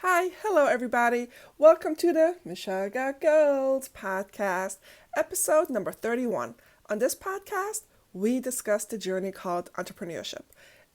Hi, hello everybody. Welcome to the Michelle Got Goals podcast, episode number 31. On this podcast, we discuss the journey called entrepreneurship.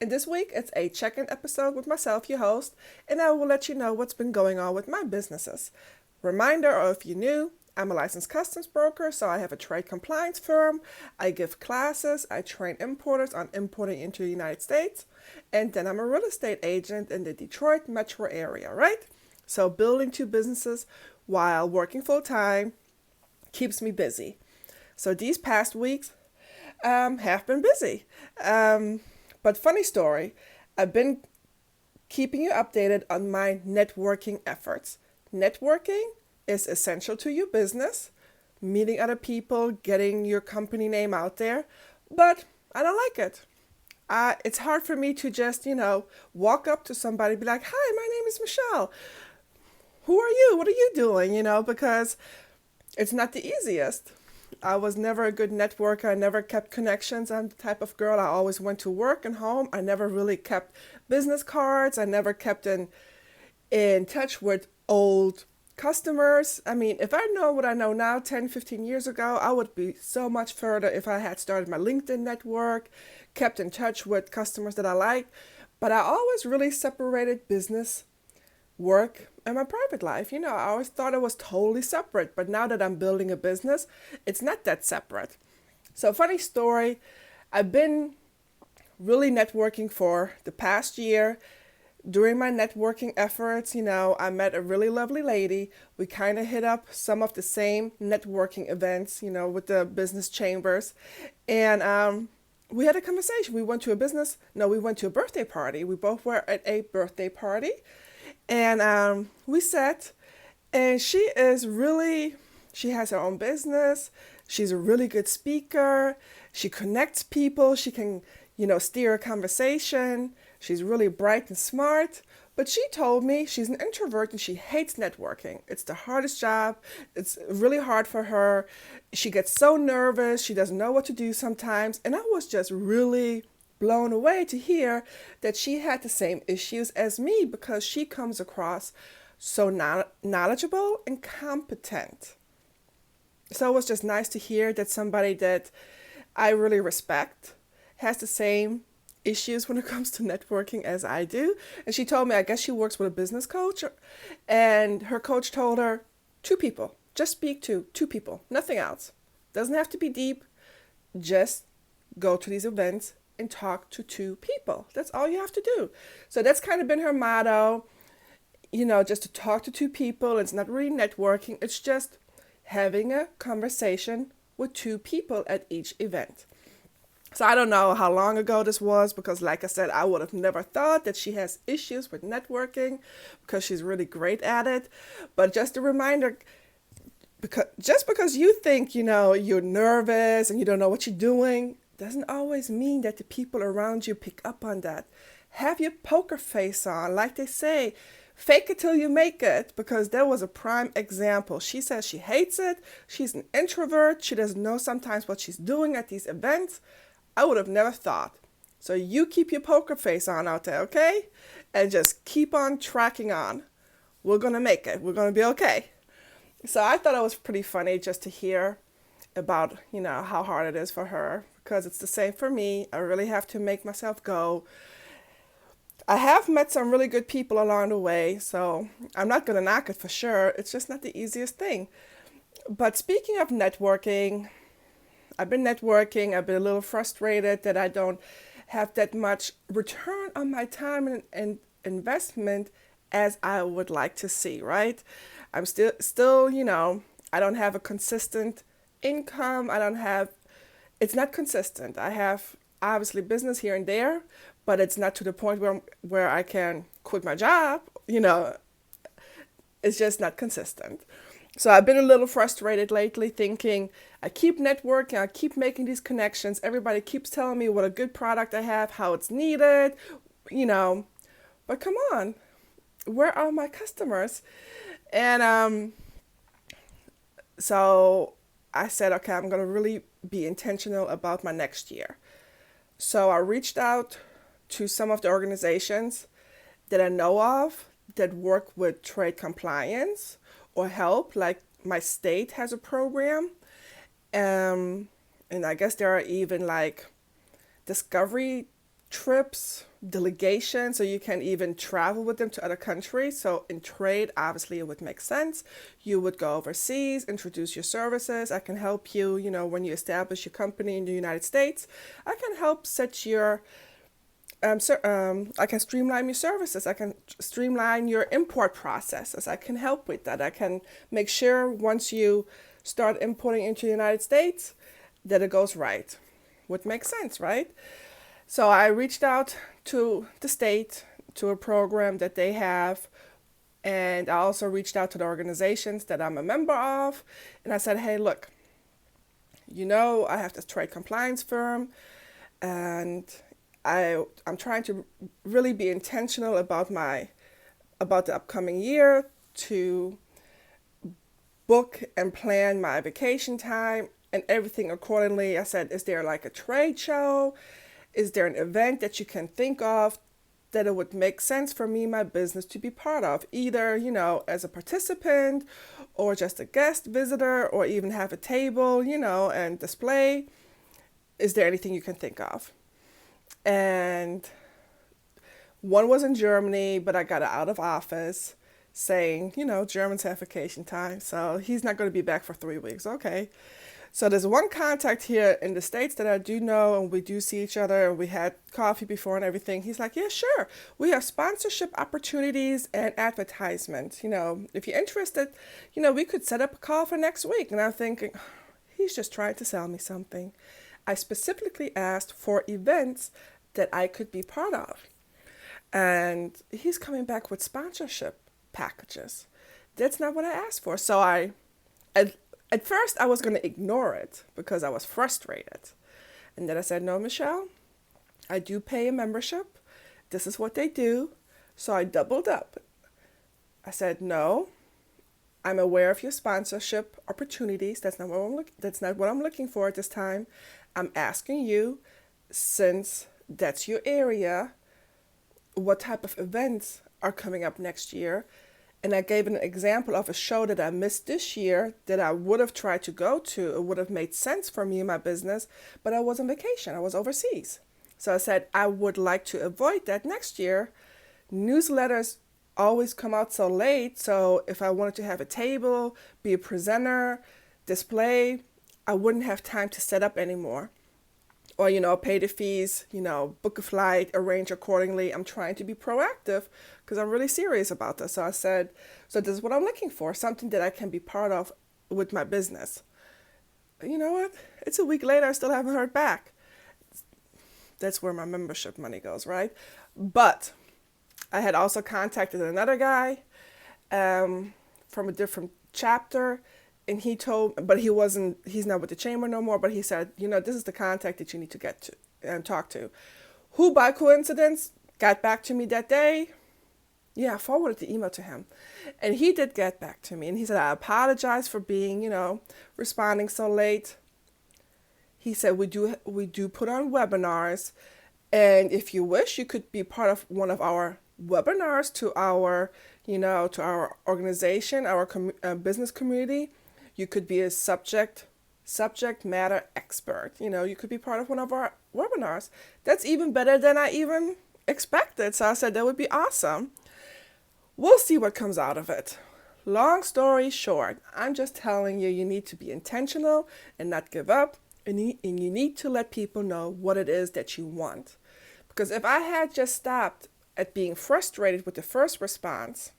And this week, it's a check-in episode with myself, your host, and I will let you know what's been going on with my businesses. Reminder, or if you're new, I'm a licensed customs broker, so I have a trade compliance firm. I give classes, I train importers on importing into the United States, and then I'm a real estate agent in the Detroit metro area, right? So building two businesses while working full time keeps me busy. So these past weeks have been busy. But funny story, I've been keeping you updated on my networking efforts. Networking is essential to your business, meeting other people, getting your company name out there, but I don't like it. It's hard for me to just, walk up to somebody and be like, hi, my name is Michelle. Who are you? What are you doing? Because it's not the easiest. I was never a good networker. I never kept connections. I'm the type of girl, I always went to work and home. I never really kept business cards. I never kept in touch with old customers. I mean, if I know what I know now, 10, 15 years ago, I would be so much further if I had started my LinkedIn network, kept in touch with customers that I like. But I always really separated business, work, and my private life. I always thought it was totally separate. But now that I'm building a business, it's not that separate. So, funny story, I've been really networking for the past year. During my networking efforts, I met a really lovely lady. We kind of hit up some of the same networking events, with the business chambers. And we had a conversation. We went to a birthday party. We both were at a birthday party. And we sat, and she has her own business. She's a really good speaker. She connects people. She can, steer a conversation. She's really bright and smart, but she told me she's an introvert and she hates networking. It's the hardest job. It's really hard for her. She gets so nervous. She doesn't know what to do sometimes. And I was just really blown away to hear that she had the same issues as me because she comes across so knowledgeable and competent. So it was just nice to hear that somebody that I really respect has the same issues when it comes to networking as I do. And she told me, I guess she works with a business coach, and her coach told her, two people, just speak to two people, nothing else. Doesn't have to be deep, just go to these events and talk to two people. That's all you have to do. So that's kind of been her motto, just to talk to two people. It's not really networking, it's just having a conversation with two people at each event. So I don't know how long ago this was because, like I said, I would have never thought that she has issues with networking because she's really great at it. But just a reminder, because you think, you're nervous and you don't know what you're doing, doesn't always mean that the people around you pick up on that. Have your poker face on. Like they say, fake it till you make it, because there was a prime example. She says she hates it. She's an introvert. She doesn't know sometimes what she's doing at these events. I would have never thought. So you keep your poker face on out there, okay? And just keep on tracking on. We're going to make it. We're going to be okay. So I thought it was pretty funny just to hear about, how hard it is for her, because it's the same for me. I really have to make myself go. I have met some really good people along the way, so I'm not going to knock it for sure. It's just not the easiest thing. But speaking of networking, I've been networking. I've been a little frustrated that I don't have that much return on my time and investment as I would like to see, right? I'm still, I don't have a consistent income. It's not consistent. I have obviously business here and there, but it's not to the point where I can quit my job. It's just not consistent. So I've been a little frustrated lately thinking, I keep networking, I keep making these connections. Everybody keeps telling me what a good product I have, how it's needed, but come on, where are my customers? And so I said, okay, I'm going to really be intentional about my next year. So I reached out to some of the organizations that I know of that work with trade compliance or help. Like my state has a program, and I guess there are even like discovery trips, delegations, so you can even travel with them to other countries. So in trade, obviously it would make sense. You would go overseas, introduce your services. I can help you, when you establish your company in the United States. I can help set your I can streamline your services. I can streamline your import processes. I can help with that. I can make sure once you start importing into the United States that it goes right. Would make sense, right? So I reached out to the state, to a program that they have, and I also reached out to the organizations that I'm a member of, and I said, hey, look, I have this trade compliance firm, and I'm trying to really be intentional about the upcoming year, to book and plan my vacation time and everything accordingly. I said, is there like a trade show? Is there an event that you can think of that it would make sense for me and my business to be part of? Either, as a participant or just a guest visitor, or even have a table, and display. Is there anything you can think of? And one was in Germany, but I got it out of office saying, Germans have vacation time, so he's not going to be back for 3 weeks. Okay. So there's one contact here in the States that I do know, and we do see each other, and we had coffee before and everything. He's like, yeah, sure. We have sponsorship opportunities and advertisements. If you're interested, we could set up a call for next week. And I'm thinking, he's just trying to sell me something. I specifically asked for events that I could be part of. And he's coming back with sponsorship packages. That's not what I asked for. So at first I was going to ignore it because I was frustrated. And then I said, no, Michelle, I do pay a membership. This is what they do. So I doubled up. I said, no, I'm aware of your sponsorship opportunities. That's not what I'm looking for at this time. I'm asking you, since that's your area, what type of events are coming up next year. And I gave an example of a show that I missed this year that I would have tried to go to. It would have made sense for me and my business, but I was on vacation. I was overseas. So I said, I would like to avoid that next year. Newsletters always come out so late. So if I wanted to have a table, be a presenter, display, I wouldn't have time to set up anymore. Or, pay the fees, book a flight, arrange accordingly. I'm trying to be proactive because I'm really serious about this. So I said, so this is what I'm looking for, something that I can be part of with my business. You know what? It's a week later, I still haven't heard back. That's where my membership money goes, right? But I had also contacted another guy from a different chapter. And he's not with the chamber no more, but he said, this is the contact that you need to get to and talk to. Who, by coincidence, got back to me that day. Yeah, I forwarded the email to him. And he did get back to me. And he said, I apologize for being, responding so late. He said, we do put on webinars. And if you wish, you could be part of one of our webinars to our organization, our business community. You could be a subject matter expert. You could be part of one of our webinars. That's even better than I even expected. So I said, that would be awesome. We'll see what comes out of it. Long story short, I'm just telling you, you need to be intentional and not give up. And you need to let people know what it is that you want. Because if I had just stopped at being frustrated with the first response,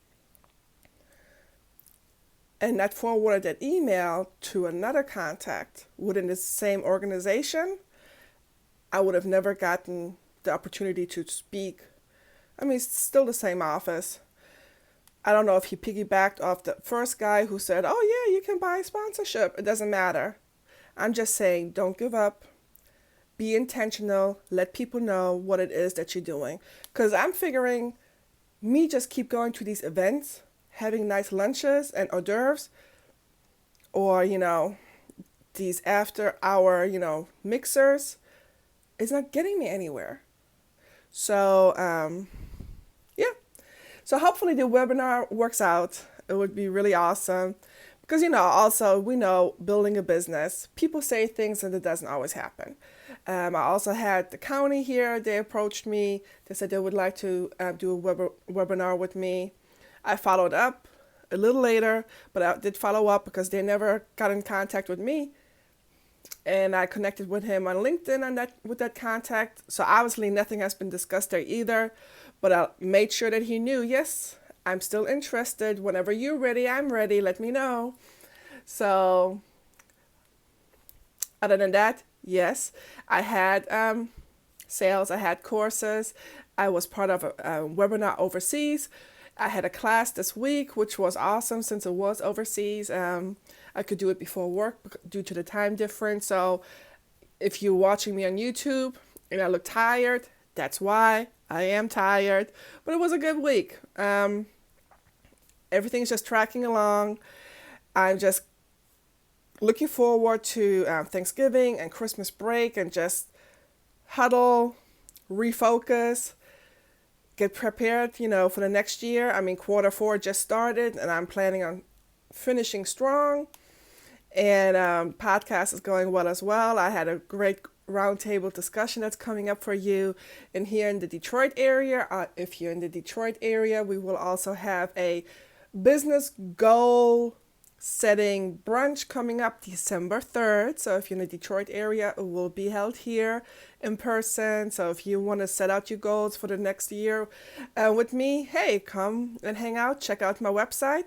and not forwarded that email to another contact within the same organization, I would have never gotten the opportunity to speak. I mean, it's still the same office. I don't know if he piggybacked off the first guy who said, oh yeah, you can buy sponsorship. It doesn't matter. I'm just saying, don't give up. Be intentional. Let people know what it is that you're doing. Because I'm figuring me just keep going to these events, having nice lunches and hors d'oeuvres, or, these after hour, mixers, is not getting me anywhere. So, yeah. So hopefully the webinar works out. It would be really awesome. Because, also, we know building a business, people say things and it doesn't always happen. I also had the county here. They approached me. They said they would like to do a webinar with me. I followed up a little later, but I did follow up because they never got in contact with me. And I connected with him on LinkedIn with that contact. So obviously nothing has been discussed there either. But I made sure that he knew, yes, I'm still interested. Whenever you're ready, I'm ready. Let me know. So other than that, yes, I had sales, I had courses. I was part of a webinar overseas. I had a class this week, which was awesome since it was overseas. I could do it before work due to the time difference. So if you're watching me on YouTube and I look tired, that's why. I am tired, but it was a good week. Everything's just tracking along. I'm just looking forward to Thanksgiving and Christmas break and just huddle, refocus, get prepared, for the next year. I mean, Q4 just started and I'm planning on finishing strong. And podcast is going well as well. I had a great roundtable discussion that's coming up for you. And here in the Detroit area, if you're in the Detroit area, we will also have a business goal setting brunch coming up December 3rd. So if you're in the Detroit area, it will be held here in person. So if you want to set out your goals for the next year with me, hey, come and hang out. Check out my website.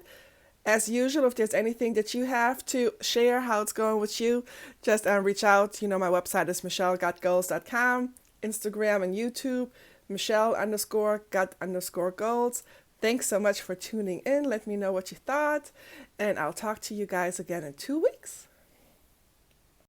As usual, if there's anything that you have to share how it's going with you, just reach out. My website is michelle.goals.com, Instagram and YouTube, Michelle_got_goals. Thanks so much for tuning in. Let me know what you thought, and I'll talk to you guys again in 2 weeks.